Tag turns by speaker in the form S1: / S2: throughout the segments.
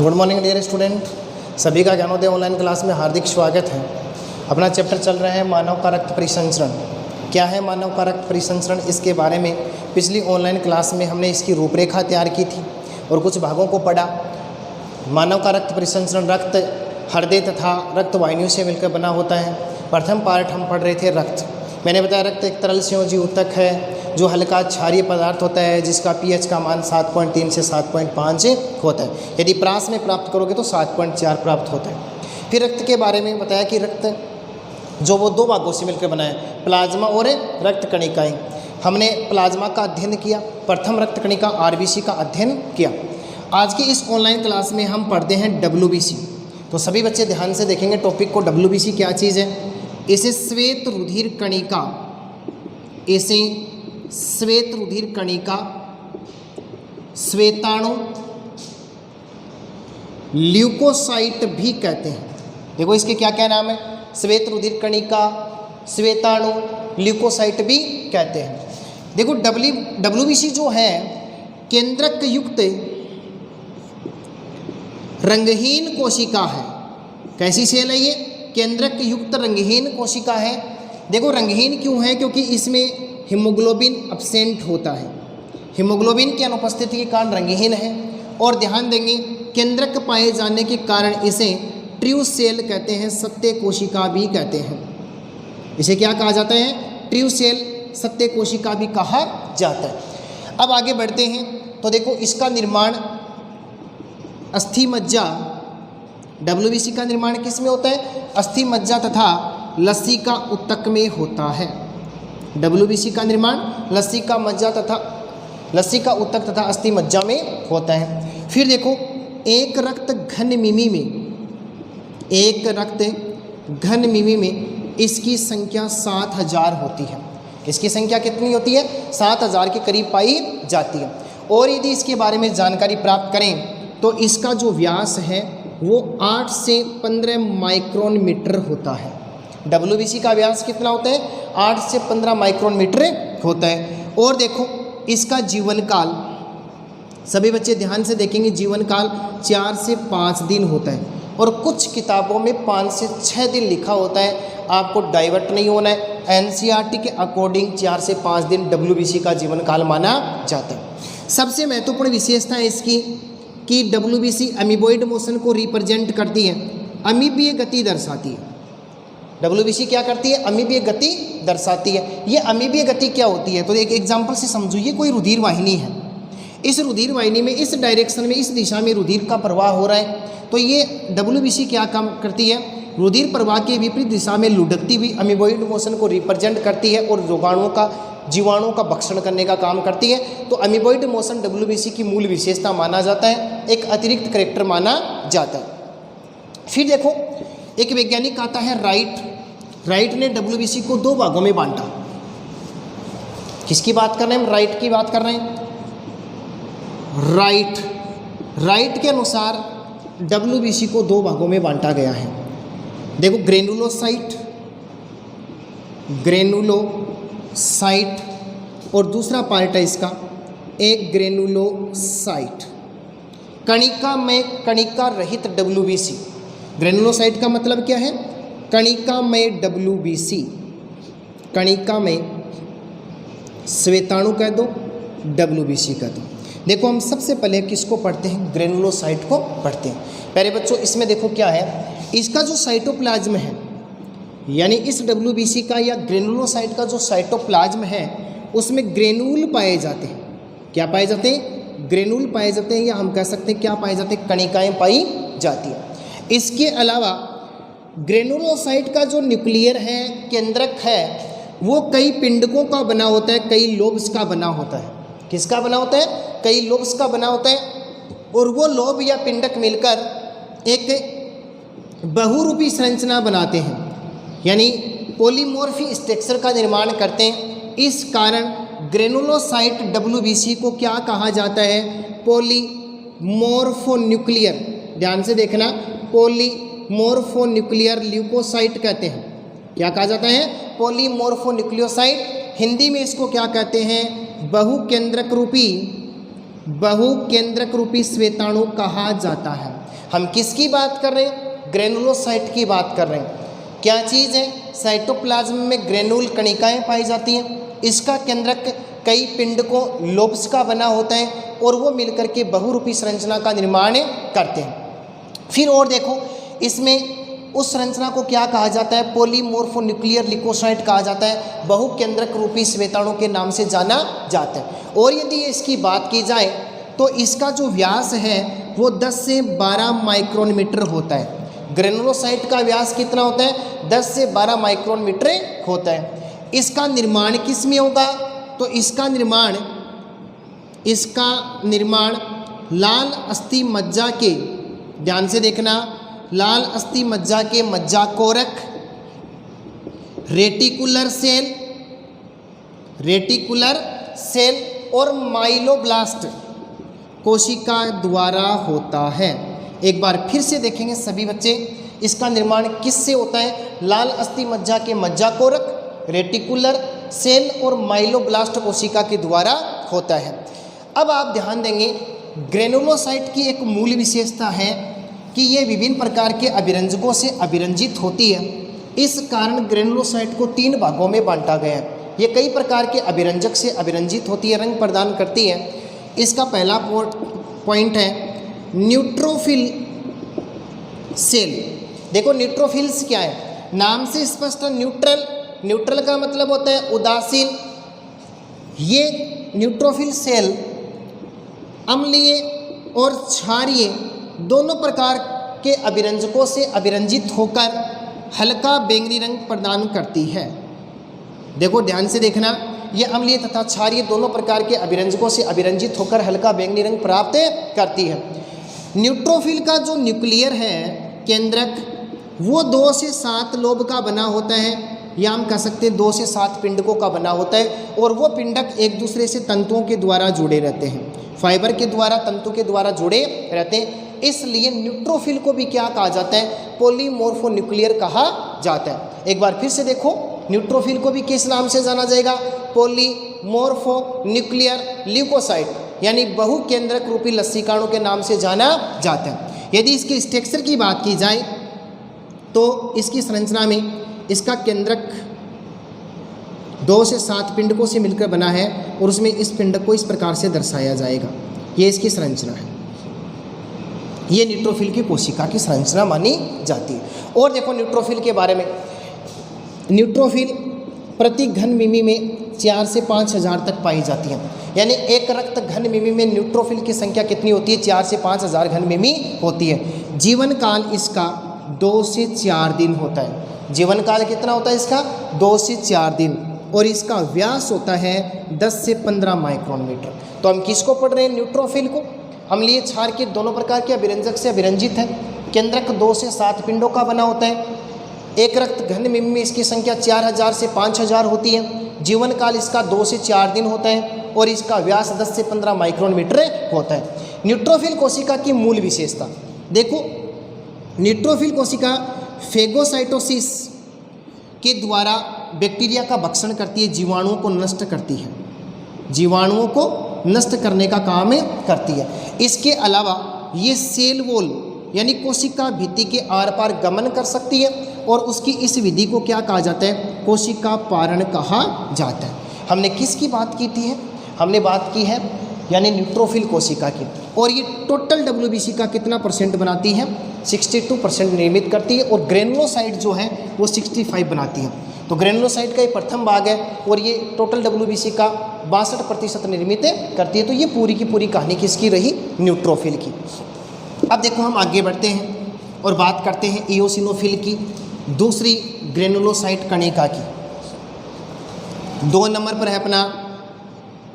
S1: Good morning dear student, सभी का Gyanodaya online class में हार्दिक स्वागत है। अपना चैप्टर चल रहा है मानव का रक्त परिसंचरण। क्या है मानव का रक्त परिसंचरण, इसके बारे में पिछली ऑनलाइन क्लास में हमने इसकी रूपरेखा तैयार की थी और कुछ भागों को पढ़ा। मानव का रक्त परिसंचरण रक्त, हृदय तथा रक्त वाहिनियों से मिलकर बना होता है। प्रथम पार्ट हम पढ़ रहे थे रक्त। मैंने बताया रक्त एक तरल संयोजी ऊतक है जो हल्का क्षारीय पदार्थ होता है, जिसका पीएच का मान 7.3 से 7.5 होता है। यदि प्रास में प्राप्त करोगे तो 7.4 प्राप्त होता है। फिर रक्त के बारे में बताया कि रक्त जो वो दो भागों से मिलकर बना है, प्लाज्मा और रक्त कणिकाएँ। हमने प्लाज्मा का अध्ययन किया, प्रथम रक्त कणिका आरबीसी का अध्ययन किया। आज की इस ऑनलाइन क्लास में हम पढ़ते हैं डब्ल्यूबीसी। तो सभी बच्चे ध्यान से देखेंगे टॉपिक को। डब्ल्यूबीसी क्या चीज़ है? इसे श्वेत रुधिर कणिका, इसे श्वेत रुधिर कणिका, श्वेताणु, ल्यूकोसाइट भी कहते हैं। देखो इसके क्या क्या नाम है? श्वेत रुधिर कणिका, श्वेताणु, ल्यूकोसाइट भी कहते हैं। देखो डब्ल्यूबीसी जो है केंद्रक युक्त रंगहीन कोशिका है। कैसी सेल है ये? केंद्रक युक्त रंगहीन कोशिका है। देखो रंगहीन क्यों है? क्योंकि इसमें हीमोग्लोबिन अब्सेंट होता है। हीमोग्लोबिन की अनुपस्थिति के कारण रंगहीन है। और ध्यान देंगे केंद्रक पाए जाने के कारण इसे ट्रू सेल कहते हैं, सत्य कोशिका भी कहते हैं। इसे क्या कहा जाता है? ट्रू सेल, सत्य कोशिका भी कहा जाता है। अब आगे बढ़ते हैं तो देखो इसका निर्माण अस्थि मज्जा, डब्ल्यूबीसी का निर्माण किस में होता है? अस्थि मज्जा तथा लसिका ऊतक में होता है। डब्ल्यूबीसी का निर्माण लसिका ऊतक तथा अस्थि मज्जा में होता है। फिर देखो एक रक्त घन मिमी में इसकी संख्या 7000 होती है। इसकी संख्या कितनी होती है? 7000 के करीब पाई जाती है। और यदि इसके बारे में जानकारी प्राप्त करें तो इसका जो व्यास है वो 8 से 15 माइक्रोन मीटर होता है। डब्ल्यूबीसी का व्यास कितना होता है? 8 से 15 माइक्रोन मीटर होता है। और देखो इसका जीवन काल, सभी बच्चे ध्यान से देखेंगे, जीवन काल 4 से 5 दिन होता है। और कुछ किताबों में 5 से 6 दिन लिखा होता है। आपको डाइवर्ट नहीं होना है। एनसीईआरटी के अकॉर्डिंग 4 से 5 दिन डब्ल्यूबीसी का जीवन काल माना जाता है। सबसे महत्वपूर्ण विशेषता है इसकी कि डब्ल्यूबीसी अमीबॉइड मोशन को रिप्रेजेंट करती है, अमीबीय गति दर्शाती है। डब्ल्यूबीसी क्या करती है? अमीबीय गति दर्शाती है। ये अमीबीय गति क्या होती है? तो एक एग्जांपल से समझो। ये कोई रुधिर वाहिनी है। इस रुधिर वाहिनी में इस डायरेक्शन में, इस दिशा में रुधिर का प्रवाह हो रहा है। तो ये डब्ल्यूबीसी क्या काम करती है? रुधिर प्रवाह के विपरीत दिशा में लुढ़कती हुई अमीबॉइड मोशन को रिप्रेजेंट करती है और जीवाणुओं का भक्षण करने का काम करती है। तो अमीबॉइड मोशन डब्ल्यूबीसी की मूल विशेषता माना जाता है, एक अतिरिक्त कैरेक्टर माना जाता है। फिर देखो एक वैज्ञानिक आता है राइट ने डब्ल्यूबीसी को 2 भागों में बांटा। किसकी बात कर रहे हैं हम? राइट की बात कर रहे हैं। राइट के अनुसार डब्ल्यूबीसी को 2 भागों में बांटा गया है। देखो ग्रेनुलोसाइट और दूसरा पार्ट है इसका एक ग्रेनुलोसाइट। कणिका में कणिका रहित डब्ल्यूबीसी। ग्रेनुलोसाइट का मतलब क्या है? कणिका में डब्ल्यूबीसी। कणिका में श्वेताणु कह दो, डब्ल्यूबीसी कह दो। देखो हम सबसे पहले किसको पढ़ते हैं? ग्रेनुलोसाइट को पढ़ते हैं। पहले बच्चों इसमें देखो क्या है, इसका जो साइटोप्लाज्म है, यानी इस डब्ल्यूबीसी का या ग्रेनुलोसाइट का जो साइटोप्लाज्म है उसमें ग्रेनुल पाए जाते हैं। क्या पाए जाते हैं? ग्रेनुल पाए जाते हैं, या हम कह सकते हैं क्या पाए जाते हैं? कणिकाएँ पाई जाती हैं। इसके अलावा ग्रेनुलोसाइट का जो न्यूक्लियर है, केंद्रक है, वो कई पिंडकों का बना होता है, कई लोब्स का बना होता है। किसका बना होता है? कई लोब्स का बना होता है। और वो लोब या पिंडक मिलकर एक बहुरूपी संरचना बनाते हैं, यानी पॉलीमॉर्फी स्ट्रक्चर का निर्माण करते हैं। इस कारण ग्रेनुलोसाइट डब्ल्यूबीसी को क्या कहा जाता है? पॉलीमॉर्फोन्यूक्लियर। ध्यान से देखना, पॉलीमॉर्फोन्यूक्लियर ल्यूकोसाइट कहते हैं। क्या कहा जाता है? पॉलीमॉर्फोन्यूक्लियोसाइट। हिंदी में इसको क्या कहते हैं? बहुकेंद्रक रूपी बहुकेंद्रक रूपी श्वेताणु कहा जाता है। हम किसकी बात कर रहे हैं? ग्रेनुलोसाइट की बात कर रहे हैं। क्या चीज़ है? साइटोप्लाज्म में ग्रेनुल कणिकाएं पाई जाती हैं। इसका केंद्रक कई पिंडकों लोब्स का बना होता है और वो मिलकर के बहुरूपी संरचना का निर्माण करते हैं। फिर और देखो, इसमें उस संरचना को क्या कहा जाता है? पॉलीमॉर्फोन्यूक्लियर लिकोसाइट कहा जाता है। बहुकेंद्रक रूपी श्वेताणु के नाम से जाना जाता है। और यदि इसकी बात की जाए तो इसका जो व्यास है वो 10 से 12 माइक्रोन मीटर होता है। ग्रेनुलोसाइट का व्यास कितना होता है? 10 से 12 माइक्रोन मीटर होता है। इसका निर्माण किस में होगा? तो इसका निर्माण लाल अस्थि मज्जा के, ध्यान से देखना, लाल अस्थि मज्जा के मज्जाकोरक, रेटिकुलर सेल और माइलोब्लास्ट कोशिका द्वारा होता है। एक बार फिर से देखेंगे सभी बच्चे, इसका निर्माण किससे होता है? लाल अस्थि मज्जा के मज्जाकोरक, रेटिकुलर सेल और माइलोब्लास्ट कोशिका के द्वारा होता है। अब आप ध्यान देंगे, ग्रेनुलोसाइट की एक मूल विशेषता है कि ये विभिन्न प्रकार के अभिरंजकों से अभिरंजित होती है। इस कारण ग्रेनुलोसाइट को 3 भागों में बांटा गया है। ये कई प्रकार के अभिरंजक से अभिरंजित होती है, रंग प्रदान करती है। इसका पहला पॉइंट है न्यूट्रोफिल सेल। देखो न्यूट्रोफिल्स क्या है? नाम से स्पष्ट, न्यूट्रल का मतलब होता है उदासीन। ये न्यूट्रोफिल सेल अम्लीय और क्षारीय दोनों प्रकार के अभिरंजकों से अभिरंजित होकर हल्का बैंगनी रंग प्रदान करती है। देखो ध्यान से देखना, ये अम्लीय तथा क्षारीय दोनों प्रकार के अभिरंजकों से अभिरंजित होकर हल्का बैंगनी रंग प्राप्त करती है। न्यूट्रोफिल का जो न्यूक्लियर है केंद्रक, वो 2 से 7 लोब का बना होता है, या हम कह सकते हैं 2 से 7 पिंडकों का बना होता है। और वो पिंडक एक दूसरे से तंतुओं के द्वारा जुड़े रहते हैं, फाइबर के द्वारा, तंतु के द्वारा जुड़े रहते हैं। इसलिए न्यूट्रोफिल को भी क्या कहा जाता है? पॉलीमॉर्फोन्यूक्लियर कहा जाता है। एक बार फिर से देखो, न्यूट्रोफिल को भी किस नाम से जाना जाएगा? पॉलीमॉर्फोन्यूक्लियर ल्यूकोसाइट, यानी बहुकेंद्रक रूपी लसीकाणु के नाम से जाना जाता है। यदि इसके स्ट्रक्चर की बात की जाए तो इसकी संरचना में इसका केंद्रक 2 से 7 पिंडकों से मिलकर बना है और उसमें इस पिंडक को इस प्रकार से दर्शाया जाएगा। ये इसकी संरचना है। ये न्यूट्रोफिल की कोशिका की संरचना मानी जाती है। और देखो न्यूट्रोफिल के बारे में, न्यूट्रोफिल प्रति घन मिमी में 4 से 5 हज़ार तक पाई जाती हैं। यानी एक रक्त घन मिमी में न्यूट्रोफिल की संख्या कितनी होती है? 4 से 5 हज़ार घन मिमी होती है। जीवन काल इसका 2 से 4 दिन होता है। जीवन काल कितना होता है इसका? 2 से 4 दिन। और इसका व्यास होता है 10 से 15 माइक्रोन मीटर। तो हम किसको पढ़ रहे हैं? न्यूट्रोफिल को। अम्लीय क्षार के दोनों प्रकार के अभिरंजक से अभिरंजित है। केंद्रक 2 से 7 पिंडों का बना होता है। एक रक्त घन मिमी में इसकी संख्या 4000 से 5000 होती है। जीवन काल इसका 2 से 4 दिन होता है और इसका व्यास 10 से 15 माइक्रोन मीटर होता है। न्यूट्रोफिल कोशिका की मूल विशेषता देखो, न्यूट्रोफिल कोशिका फेगोसाइटोसिस के द्वारा बैक्टीरिया का भक्षण करती है, जीवाणुओं को नष्ट करती है, जीवाणुओं को नष्ट करने का काम करती है। इसके अलावा ये सेल वॉल यानी कोशिका भित्ति के आर पार गमन कर सकती है और उसकी इस विधि को क्या कहा जाता है? कोशिका पारण कहा जाता है। हमने किसकी बात की थी? हमने बात की है यानी न्यूट्रोफिल कोशिका की। और ये टोटल WBC का कितना % बनाती है? 62% निर्मित करती है। और ग्रेनुलोसाइट जो है वो 65 बनाती है। तो ग्रेनुलोसाइट का ये प्रथम भाग है और ये टोटल WBC का 62% निर्मित करती है। तो ये पूरी की पूरी कहानी किसकी रही? न्यूट्रोफिल की। अब देखो हम आगे बढ़ते हैं और बात करते हैं इओसिनोफिल की, दूसरी ग्रेनुलोसाइट कणिका की। 2 नंबर पर है अपना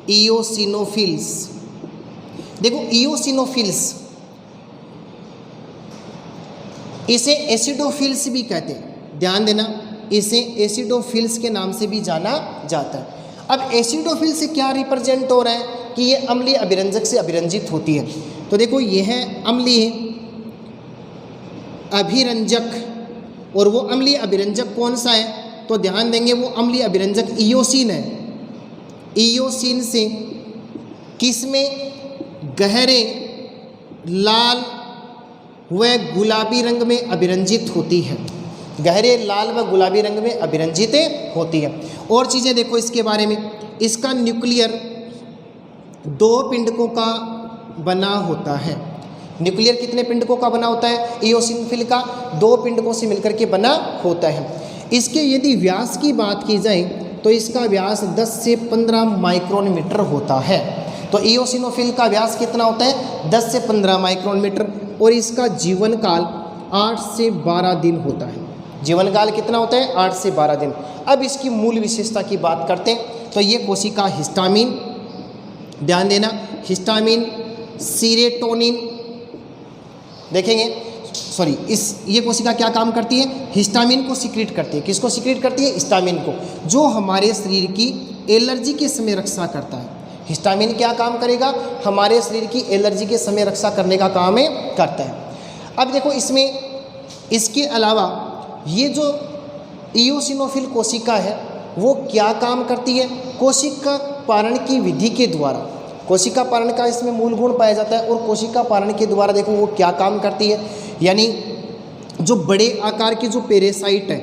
S1: इओसिनोफिल्स। देखो इओसिनोफिल्स, इसे एसिडोफिल्स भी कहते हैं, ध्यान देना, इसे एसिडोफिल्स के नाम से भी जाना जाता है। अब एसिडोफिल से क्या रिप्रेजेंट हो रहा है कि ये अम्लीय अभिरंजक से अभिरंजित होती है। तो देखो ये है अम्लीय अभिरंजक, और वो अम्लीय अभिरंजक कौन सा है? तो ध्यान देंगे वो अम्लीय अभिरंजक इओसिन है। इओसिन से किस में गहरे लाल व गुलाबी रंग में अभिरंजित होती है। गहरे लाल व गुलाबी रंग में अभिरंजित होती है। और चीज़ें देखो इसके बारे में, इसका न्यूक्लियर 2 पिंडकों का बना होता है। न्यूक्लियर कितने पिंडकों का बना होता है? इओसिनोफिल का 2 पिंडकों से मिलकर के बना होता है। इसके यदि व्यास की बात की जाए तो इसका व्यास 10 से 15 माइक्रोन मीटर होता है। तो इओसिनोफिल का व्यास कितना होता है? 10 से 15 माइक्रोन मीटर। और इसका जीवन काल 8 से 12 दिन होता है। जीवन काल कितना होता है? 8 से 12 दिन। अब इसकी मूल विशेषता की बात करते हैं तो ये कोशिका हिस्टामिन, ध्यान देना, हिस्टामिन, सीरोटोनिन, देखेंगे ये कोशिका क्या काम करती है? हिस्टामिन को सीक्रेट करती है। किसको सीक्रेट करती है? हिस्टामिन को, जो हमारे शरीर की एलर्जी के समय रक्षा करता है। हिस्टामिन क्या काम करेगा? हमारे शरीर की एलर्जी के समय रक्षा करने का काम करता है। अब देखो इसमें इसके अलावा ये जो इओसिनोफिल कोशिका है वो क्या काम करती है? कोशिका पारण की विधि के द्वारा, कोशिका पारण का इसमें मूल गुण पाया जाता है। और कोशिका पारण के द्वारा देखो वो क्या काम करती है, यानी जो बड़े आकार के जो पैरासाइट है,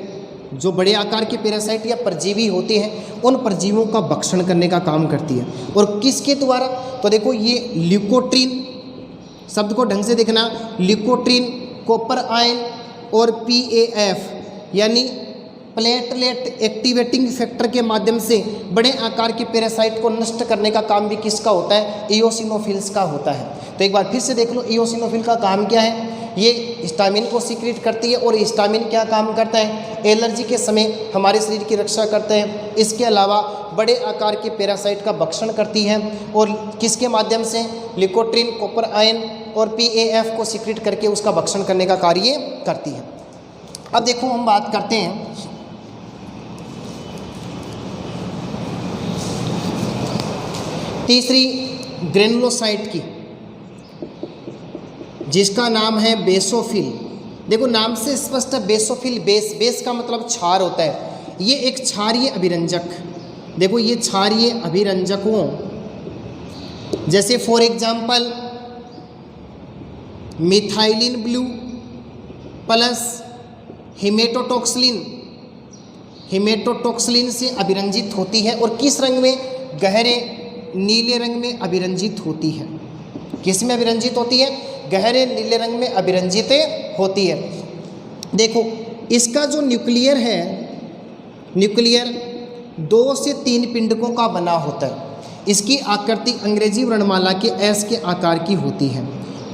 S1: जो बड़े आकार के पैरासाइट या परजीवी होते हैं, उन परजीवियों का भक्षण करने का काम करती है। और किसके द्वारा? तो देखो ये ल्यूकोट्रीन, शब्द को ढंग से देखना, ल्यूकोट्रीन, कॉपर आयन और PAF यानी प्लेटलेट एक्टिवेटिंग फैक्टर के माध्यम से बड़े आकार के पैरासाइट को नष्ट करने का काम भी किसका होता है? इओसिनोफिल्स का होता है। तो एक बार फिर से देख लो, इओसिनोफिल का काम क्या है? ये हिस्टामिन को सीक्रेट करती है। और हिस्टामिन क्या काम करता है? एलर्जी के समय हमारे शरीर की रक्षा करते हैं। इसके अलावा बड़े आकार के पैरासाइट का भक्षण करती है। और किसके माध्यम से? ल्यूकोट्रीन, कॉपर आयन और PAF को सीक्रेट करके उसका भक्षण करने का कार्य करती है। अब देखो हम बात करते हैं तीसरी ग्रेनुलोसाइट की, जिसका नाम है बेसोफिल। देखो नाम से स्पष्ट है, बेसोफिल, बेस का मतलब क्षार होता है। ये एक क्षारीय अभिरंजक, देखो ये क्षारीय अभिरंजकों जैसे for example methylene blue plus haematoxylin से अभिरंजित होती है। और किस रंग में? गहरे नीले रंग में अभिरंजित होती है। किस में अभिरंजित होती है? गहरे नीले रंग में अभिरंजित होती है। देखो इसका जो न्यूक्लियर है, न्यूक्लियर 2 से 3 पिंडकों का बना होता है। इसकी आकृति अंग्रेजी वर्णमाला के S के आकार की होती है।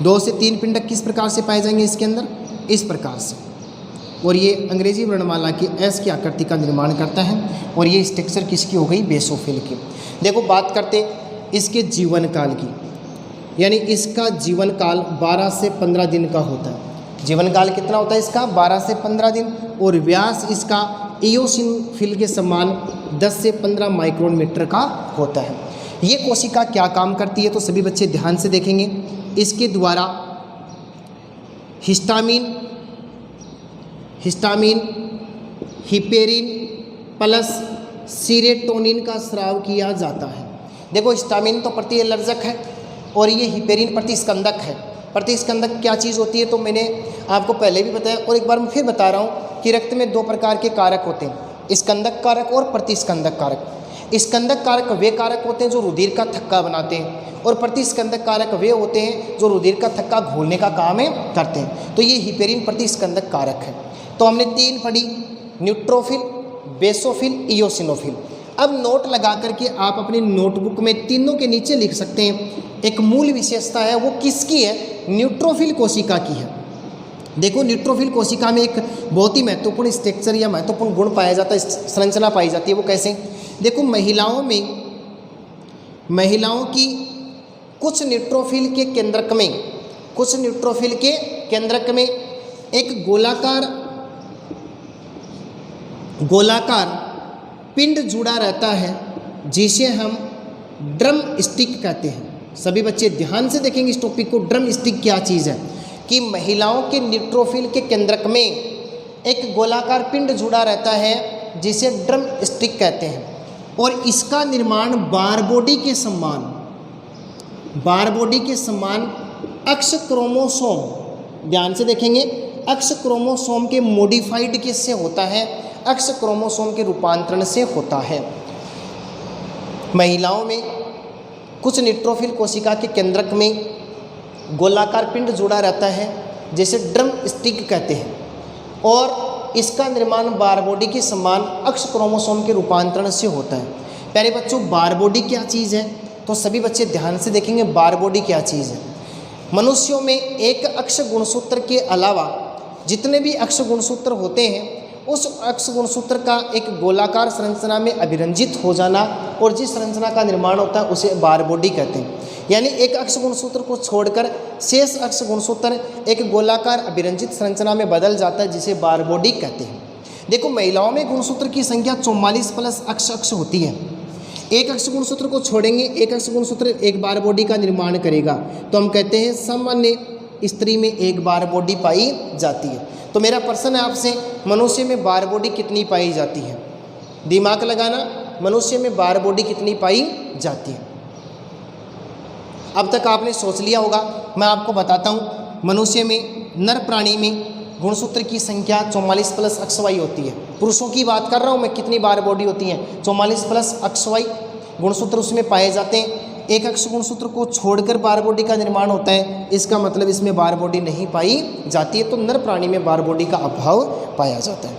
S1: 2 से 3 पिंडक किस प्रकार से पाए जाएंगे इसके अंदर? इस प्रकार से। और ये अंग्रेजी वर्णमाला की S की आकृति का निर्माण करता है। और ये स्ट्रक्चर किसकी हो गई? बेसोफिल की। देखो बात करते इसके जीवन काल की, यानी इसका जीवन काल 12 से 15 दिन का होता है। जीवन काल कितना होता है इसका? 12 से 15 दिन। और व्यास इसका इओसिनोफिल के समान 10 से 15 माइक्रोन मीटर का होता है। ये कोशिका क्या काम करती है? तो सभी बच्चे ध्यान से देखेंगे। इसके द्वारा हिस्टामिन, हिपेरिन प्लस सीरोटोनिन का स्राव किया जाता है। देखो हिस्टामिन तो प्रतिएलर्जक है और ये हिपेरिन प्रतिस्कंदक है। प्रतिस्कंदक क्या चीज़ होती है? तो मैंने आपको पहले भी बताया और एक बार मैं फिर बता रहा हूँ कि रक्त में 2 प्रकार के कारक होते हैं, स्कंदक कारक और प्रतिस्कंदक कारक। स्कंदक कारक वे कारक होते हैं जो रुधिर का थक्का बनाते हैं और प्रतिस्कंदक कारक वे होते हैं जो रुधिर का थक्का घोलने का काम करते हैं। तो ये हिपेरिन प्रतिस्कंदक कारक है। तो हमने 3 पढ़ी, न्यूट्रोफिल, बेसोफिल, इओसिनोफिल। अब नोट लगा करके आप अपनी नोटबुक में तीनों के नीचे लिख सकते हैं। एक मूल विशेषता है, वो किसकी है? न्यूट्रोफिल कोशिका की है। देखो न्यूट्रोफिल कोशिका में एक बहुत ही महत्वपूर्ण स्ट्रक्चर या महत्वपूर्ण गुण पाया जाता है, संरचना पाई जाती है। वो कैसे? देखो महिलाओं की कुछ न्यूट्रोफिल के केंद्रक में एक गोलाकार पिंड जुड़ा रहता है जिसे हम ड्रम स्टिक कहते हैं। सभी बच्चे ध्यान से देखेंगे इस टॉपिक को। ड्रम स्टिक क्या चीज़ है? कि महिलाओं के न्यूट्रोफिल के केंद्रक में एक गोलाकार पिंड जुड़ा रहता है जिसे ड्रम स्टिक कहते हैं। और इसका निर्माण बार बॉडी के समान बार बॉडी के समान अक्ष क्रोमोसोम, ध्यान से देखेंगे, अक्ष क्रोमोसोम के मॉडिफाइड किससे होता है? अक्ष क्रोमोसोम के रूपांतरण से होता है। महिलाओं में कुछ न्यूट्रोफिल कोशिका के केंद्रक में गोलाकार पिंड जुड़ा रहता है, जैसे ड्रम स्टिक कहते हैं, और इसका निर्माण बार बॉडी के समान अक्ष क्रोमोसोम के रूपांतरण से होता है। प्यारे बच्चों, बार बॉडी क्या चीज़ है? तो सभी बच्चे ध्यान से देखेंगे बार बॉडी क्या चीज़ है। मनुष्यों में एक अक्ष गुणसूत्र के अलावा जितने भी अक्ष गुणसूत्र होते हैं, उस अक्ष गुणसूत्र का एक गोलाकार संरचना में अभिरंजित हो जाना और जिस संरचना का निर्माण होता है उसे बार बॉडी कहते हैं। यानी एक अक्ष गुणसूत्र को छोड़कर शेष अक्ष गुणसूत्र एक गोलाकार अभिरंजित संरचना में बदल जाता है, जिसे बार बॉडी कहते हैं। देखो, महिलाओं में गुणसूत्र की संख्या 44 प्लस अक्ष होती है। एक अक्ष गुणसूत्र को छोड़ेंगे, एक अक्ष गुणसूत्र एक बार बॉडी का निर्माण करेगा, तो हम कहते हैं सामान्य स्त्री में एक बार बॉडी पाई जाती है। तो मेरा प्रश्न है आपसे, मनुष्य में बार बॉडी कितनी पाई जाती है? दिमाग लगाना, मनुष्य में बार बॉडी कितनी पाई जाती है? अब तक आपने सोच लिया होगा, मैं आपको बताता हूँ। मनुष्य में, नर प्राणी में गुणसूत्र की संख्या 44 प्लस अक्षवाई होती है। पुरुषों की बात कर रहा हूँ मैं, कितनी बार बॉडी होती है? 44 प्लस अक्षवाई गुणसूत्र उसमें पाए जाते हैं। एक अक्ष गुणसूत्र को छोड़कर बार बॉडी का निर्माण होता है, इसका मतलब इसमें बार बॉडी नहीं पाई जाती है, तो नर प्राणी में बार बॉडी का अभाव पाया जाता है।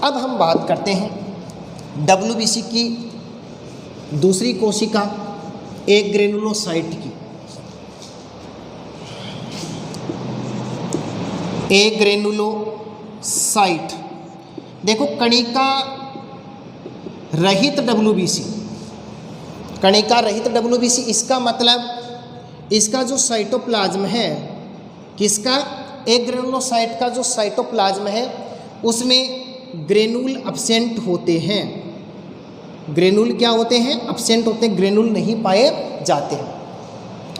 S1: अब हम बात करते हैं WBC की दूसरी कोशिका, एक ग्रेनुलोसाइट की। एक ग्रेनुलोसाइट, देखो, कणिका रहित WBC, कणिका रहित WBC, इसका मतलब इसका जो साइटोप्लाज्म है, किसका? एक ग्रेनुलोसाइट का जो साइटोप्लाज्म है उसमें ग्रेनुल अब्सेंट होते हैं। ग्रेनुल क्या होते हैं? अब्सेंट होते हैं, ग्रेनुल नहीं पाए जाते हैं।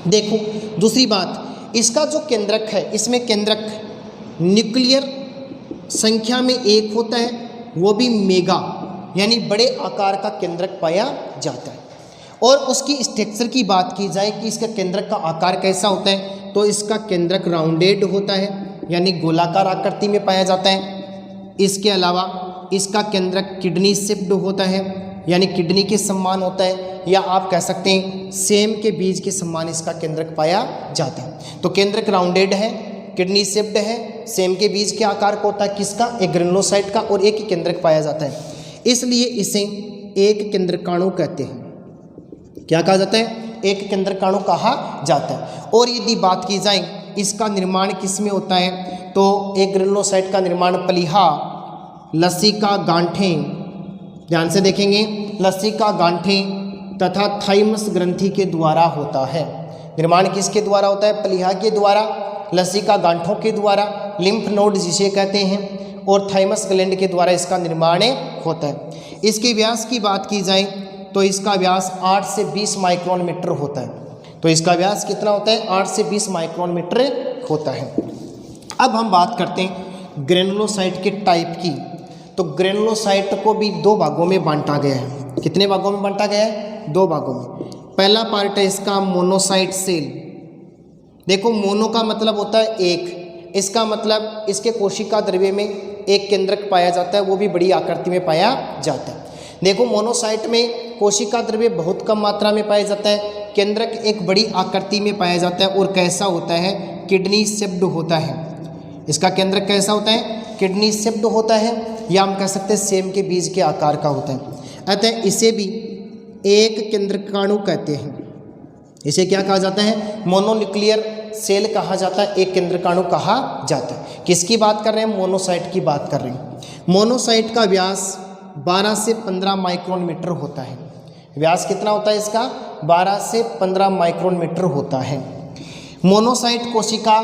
S1: देखो, दूसरी बात, इसका जो केंद्रक है, इसमें केंद्रक न्यूक्लियर संख्या में एक होता है, वो भी मेगा, यानी बड़े आकार का केंद्रक पाया जाता है। और उसकी स्ट्रक्चर की बात की जाए कि इसका केंद्रक का आकार कैसा होता है, तो इसका केंद्रक राउंडेड होता है, यानी गोलाकार आकृति में पाया जाता है। इसके अलावा इसका केंद्रक किडनी शेप्ड होता है, यानी किडनी के समान होता है, या आप कह सकते हैं सेम के बीज के समान इसका केंद्रक पाया जाता है। तो केंद्रक राउंडेड है, किडनी शेप्ड है, सेम के बीज के आकार को होता है, किसका? एक ग्रेनुलोसाइट का, और एक ही केंद्रक पाया जाता है, इसलिए इसे एक केंद्रकाणु कहते हैं। क्या कहा जाता है? एक केंद्रकाणु कहा जाता है। और यदि बात की जाए इसका निर्माण किस में होता है, तो एक ग्रेनुलोसाइट का निर्माण प्लीहा, लसिका गांठें, ध्यान से देखेंगे, लसिका गांठें तथा थाइमस ग्रंथि के द्वारा होता है। निर्माण किसके द्वारा होता है? प्लीहा के द्वारा, लसिका गांठों के द्वारा, लिम्फ नोड जिसे कहते हैं, और थाइमस ग्लैंड के द्वारा इसका निर्माण होता है। इसके व्यास की बात की जाए तो इसका व्यास 8 से 20 माइक्रोन मीटर होता है। तो इसका व्यास कितना होता है? 8 से 20 माइक्रोन मीटर होता है। अब हम बात करते हैं ग्रेनुलोसाइट के टाइप की। तो ग्रेनुलोसाइट को भी दो भागों में बांटा गया है। कितने भागों में बांटा गया है? दो भागों में। पहला पार्ट है इसका मोनोसाइट सेल। देखो, मोनो का मतलब होता है एक, इसका मतलब इसके कोशिका द्रव्य में एक केंद्रक पाया जाता है, वो भी बड़ी आकृति में पाया जाता है। देखो, मोनोसाइट में कोशिका द्रव्य बहुत कम मात्रा में पाया जाता है, केंद्रक एक बड़ी आकृति में पाया जाता है, और कैसा होता है? किडनी शेप्ड होता है। इसका केंद्रक कैसा होता है? किडनी शेप्ड होता है, या हम कह सकते हैं सेम के बीज के आकार का होता है। अतः इसे भी एक केंद्रकाणु कहते हैं। इसे क्या कहा जाता है? मोनोन्यूक्लियर सेल कहा जाता है, एक केंद्रकाणु कहा जाता है। किसकी बात कर रहे हैं? मोनोसाइट की बात कर रहे हैं। मोनोसाइट का व्यास 12 से 15 माइक्रोन मीटर होता है। व्यास कितना होता है इसका? 12 से 15 माइक्रोन मीटर होता है। मोनोसाइट कोशिका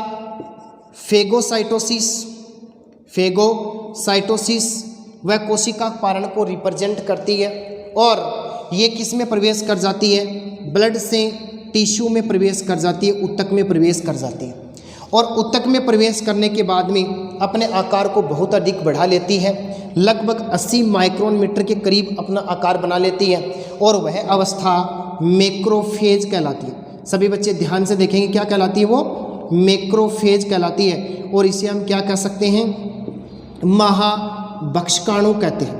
S1: फेगोसाइटोसिस वह कोशिका पारण को रिप्रेजेंट करती है, और ये किस में प्रवेश कर जाती है? ब्लड से टिश्यू में प्रवेश कर जाती है, ऊतक में प्रवेश कर जाती है, और ऊतक में प्रवेश करने के बाद में अपने आकार को बहुत अधिक बढ़ा लेती है, लगभग 80 माइक्रोन मीटर के करीब अपना आकार बना लेती है, और वह अवस्था मैक्रोफेज कहलाती है। सभी बच्चे ध्यान से देखेंगे, क्या कहलाती है वो? मैक्रोफेज कहलाती है। और इसे हम क्या कह सकते हैं? महाभक्षकाणु कहते हैं।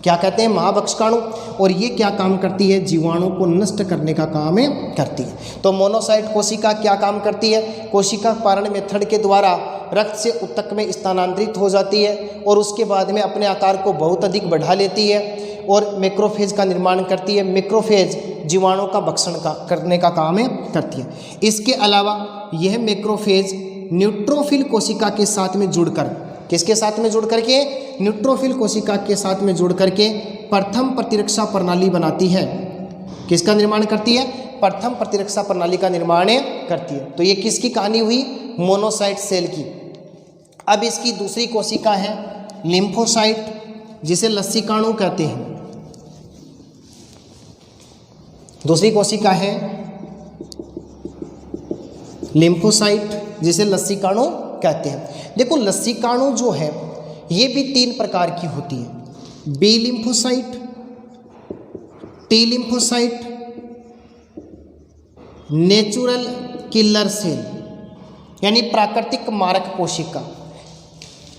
S1: क्या कहते हैं? महाभक्षकाणु। और ये क्या काम करती है? जीवाणु को नष्ट करने का काम करती है। तो मोनोसाइट कोशिका क्या काम करती है? कोशिका पारण मेथड के द्वारा रक्त से ऊतक में स्थानांतरित हो जाती है और उसके बाद में अपने आकार को बहुत अधिक बढ़ा लेती है और मैक्रोफेज का निर्माण करती है। मैक्रोफेज जीवाणु का भक्षण करने का काम करती है। इसके अलावा यह मैक्रोफेज न्यूट्रोफिल कोशिका के साथ में जुड़कर, किसके साथ में जुड़ करके? न्यूट्रोफिल कोशिका के साथ में जुड़ करके प्रथम प्रतिरक्षा प्रणाली बनाती है। किसका निर्माण करती है? प्रथम प्रतिरक्षा प्रणाली का निर्माण करती है। तो ये किसकी कहानी हुई? मोनोसाइट सेल की। अब इसकी दूसरी कोशिका है लिम्फोसाइट, जिसे लसीकाणु कहते हैं। दूसरी कोशिका है लिम्फोसाइट, जिसे लसीकाणु कहते हैं। देखो लसीकाणु जो है ये भी 3 प्रकार की होती है, B lymphocyte, T lymphocyte, natural killer cell, यानी प्राकृतिक मारक कोशिका।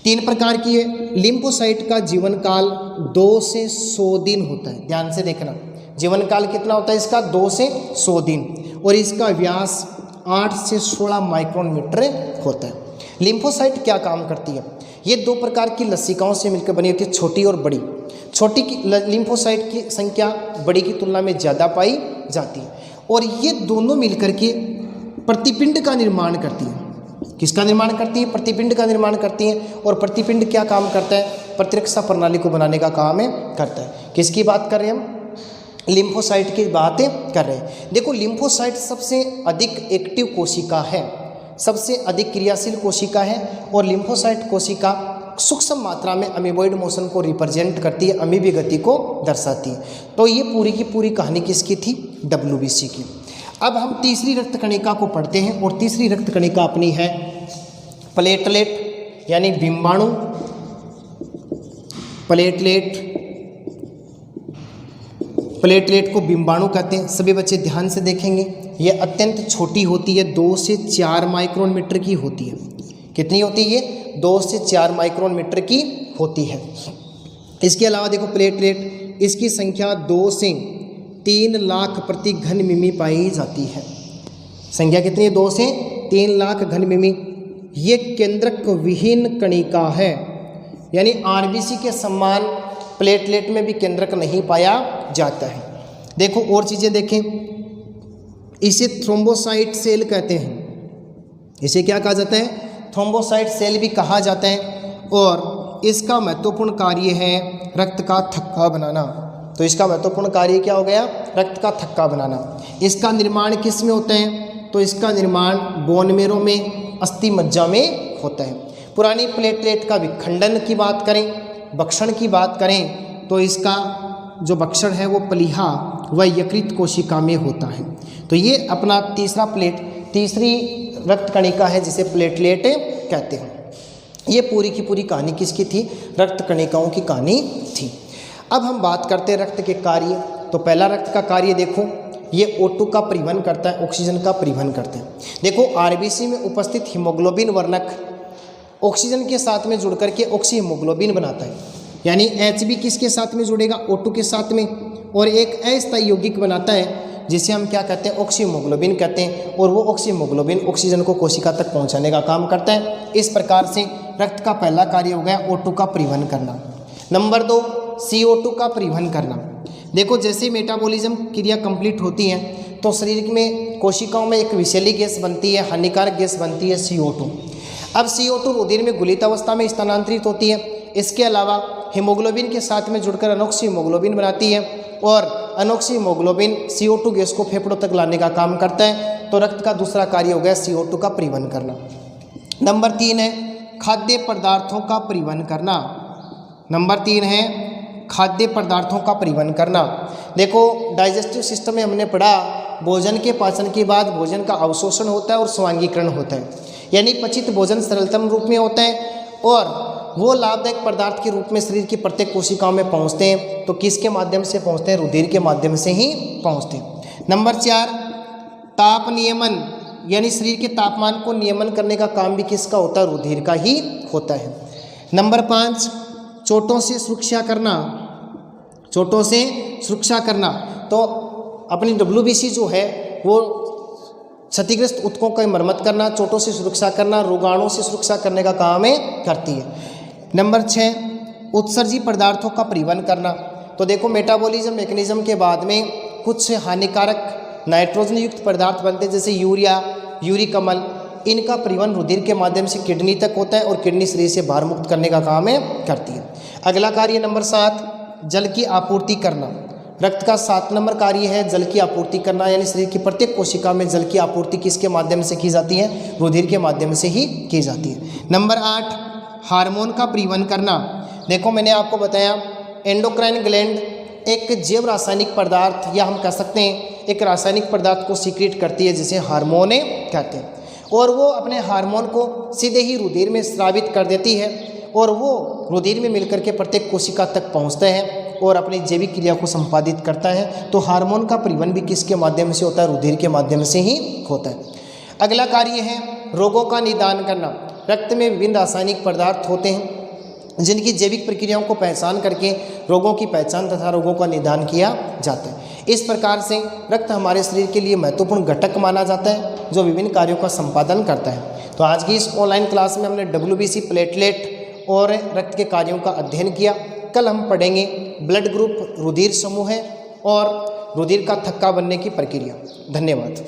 S1: 3 प्रकार की है। लिम्फोसाइट का जीवन काल 2 से 100 दिन होता है। ध्यान से देखना, जीवन काल कितना होता है इसका? 2 से 100 दिन। और इसका व्यास 8 से 16 माइक्रोन मीटर होता है। लिम्फोसाइट क्या काम करती है? ये 2 प्रकार की लसिकाओं से मिलकर बनी होती है, छोटी और बड़ी। छोटी की लिम्फोसाइट की संख्या बड़ी की तुलना में ज़्यादा पाई जाती है और ये दोनों मिलकर के प्रतिपिंड का निर्माण करती है। किसका निर्माण करती है? प्रतिपिंड का निर्माण करती है। और प्रतिपिंड क्या काम करता है? प्रतिरक्षा प्रणाली को बनाने का काम करता है। किसकी बात कर रहे हैं हम? लिम्फोसाइट की बात कर रहे हैं। देखो लिम्फोसाइट सबसे अधिक एक्टिव कोशिका है, सबसे अधिक क्रियाशील कोशिका है और लिम्फोसाइट कोशिका सूक्ष्म मात्रा में अमीबॉइड मोशन को रिप्रेजेंट करती है, अमीबी गति को दर्शाती है। तो ये पूरी की पूरी कहानी किसकी थी? WBC की। अब हम तीसरी रक्त कणिका को पढ़ते हैं और तीसरी रक्त कणिका अपनी है प्लेटलेट, यानी बिंबाणु। प्लेटलेट को बिंबाणु कहते हैं। सभी बच्चे ध्यान से देखेंगे, ये अत्यंत छोटी होती है, 2 से 4 माइक्रोन मीटर की होती है। कितनी होती है? 2 से 4 माइक्रोन मीटर की होती है। इसके अलावा देखो प्लेटलेट, इसकी संख्या 2 से 3 लाख प्रति घन मिमी पाई जाती है। संख्या कितनी है? 2 से 3 लाख घन मिमी। ये केंद्रक विहीन कणिका है, यानी RBC के समान प्लेटलेट में भी केंद्रक नहीं पाया जाता है। देखो और चीज़ें देखें, इसे थ्रोम्बोसाइट सेल कहते हैं। इसे क्या कहा जाता है? थ्रोम्बोसाइट सेल भी कहा जाता है। और इसका महत्वपूर्ण कार्य है रक्त का थक्का बनाना। तो इसका महत्वपूर्ण कार्य क्या हो गया? रक्त का थक्का बनाना। इसका निर्माण किस में होता है? तो इसका निर्माण बोन मेरो में, अस्थि मज्जा में होता है। पुरानी प्लेटलेट का विखंडन की बात करें, भक्षण की बात करें, तो इसका जो भक्षण है वो प्लीहा व यकृत कोशिका में होता है। तो ये अपना तीसरी रक्त कणिका है जिसे प्लेटलेट कहते हैं। ये पूरी की पूरी कहानी किसकी थी? रक्त कणिकाओं की कहानी थी। अब हम बात करते हैं रक्त के कार्य। तो पहला रक्त का कार्य देखो, ये O2 का परिवहन करता है, ऑक्सीजन का परिवहन करते हैं। देखो RBC में उपस्थित हीमोग्लोबिन वर्णक ऑक्सीजन के साथ में जुड़ करके ऑक्सी हीमोग्लोबिन बनाता है, यानी Hb किसके साथ में जुड़ेगा? O2 के साथ में, और एक अस्थायी यौगिक बनाता है जिसे हम क्या कहते हैं? ऑक्सी हीमोग्लोबिन कहते हैं। और वो ऑक्सी हीमोग्लोबिन ऑक्सीजन को कोशिका तक पहुंचाने का काम करता है। इस प्रकार से रक्त का पहला कार्य हो गया O2 का परिवहन करना। नंबर 2 CO2 का परिवहन करना। देखो जैसे मेटाबॉलिज्म क्रिया कंप्लीट होती है तो शरीर में कोशिकाओं में एक विषैली गैस बनती है, हानिकारक गैस बनती है CO2। अब CO2 रुधिर में गुलित अवस्था में स्थानांतरित होती है। इसके अलावा हीमोग्लोबिन के साथ में जुड़कर अनोक्सी हीमोग्लोबिन बनाती है और अनोक्सी हीमोग्लोबिन CO2 गैस को फेफड़ों तक लाने का काम करता है। तो रक्त का दूसरा कार्य हो गया CO2 का परिवहन करना। नंबर 3 है खाद्य पदार्थों का परिवहन करना। नंबर 3 है खाद्य पदार्थों का परिवहन करना। देखो डाइजेस्टिव सिस्टम में हमने पढ़ा भोजन के पाचन के बाद भोजन का अवशोषण होता है और स्वांगीकरण होता है, यानी पचित भोजन सरलतम रूप में होता है और वो लाभदायक पदार्थ के रूप में शरीर की प्रत्येक कोशिकाओं में पहुंचते हैं। तो किसके माध्यम से पहुंचते हैं? रुधिर के माध्यम से ही पहुंचते हैं। नंबर 4 ताप नियमन यानी शरीर के तापमान को नियमन करने का काम भी किसका होता है? रुधिर का ही होता है। नंबर 5, चोटों से सुरक्षा करना। चोटों से सुरक्षा करना, तो अपनी WBC जो है वो क्षतिग्रस्त ऊतकों की मरम्मत करना, चोटों से सुरक्षा करना, रोगाणुओं से सुरक्षा करने का काम है करती है। नंबर 6, उत्सर्जी पदार्थों का परिवहन करना। तो देखो मेटाबॉलिज्म मैकेनिज्म के बाद में कुछ हानिकारक नाइट्रोजन युक्त पदार्थ बनते हैं जैसे यूरिया, यूरिक अम्ल, इनका परिवहन रुधिर के माध्यम से किडनी तक होता है और किडनी शरीर से बाहर मुक्त करने का काम है करती है। अगला कार्य नंबर 7, जल की आपूर्ति करना। रक्त का 7 नंबर कार्य है जल की आपूर्ति करना, यानी शरीर की प्रत्येक कोशिका में जल की आपूर्ति किसके माध्यम से की जाती है? रुधिर के माध्यम से ही की जाती है। नंबर 8, हार्मोन का परिवहन करना। देखो मैंने आपको बताया एंडोक्राइन ग्लैंड एक जैव रासायनिक पदार्थ या हम कह सकते हैं एक रासायनिक पदार्थ को सीक्रेट करती है जिसे हार्मोन कहते हैं, और वो अपने हार्मोन को सीधे ही रुधिर में स्रावित कर देती है और वो रुधिर में मिलकर के प्रत्येक कोशिका तक पहुंचता है और अपनी जैविक क्रिया को संपादित करता है। तो हार्मोन का परिवहन भी किसके माध्यम से होता है? रुधिर के माध्यम से ही होता है। अगला कार्य है रोगों का निदान करना। रक्त में विभिन्न रासायनिक पदार्थ होते हैं जिनकी जैविक प्रक्रियाओं को पहचान करके रोगों की पहचान तथा रोगों का निदान किया जाता है। इस प्रकार से रक्त हमारे शरीर के लिए महत्वपूर्ण घटक माना जाता है जो विभिन्न कार्यों का संपादन करता है। तो आज की इस ऑनलाइन क्लास में हमने WBC, प्लेटलेट और रक्त के कार्यों का अध्ययन किया। कल हम पढ़ेंगे ब्लड ग्रुप, रुधिर समूह है और रुधिर का थक्का बनने की प्रक्रिया। धन्यवाद।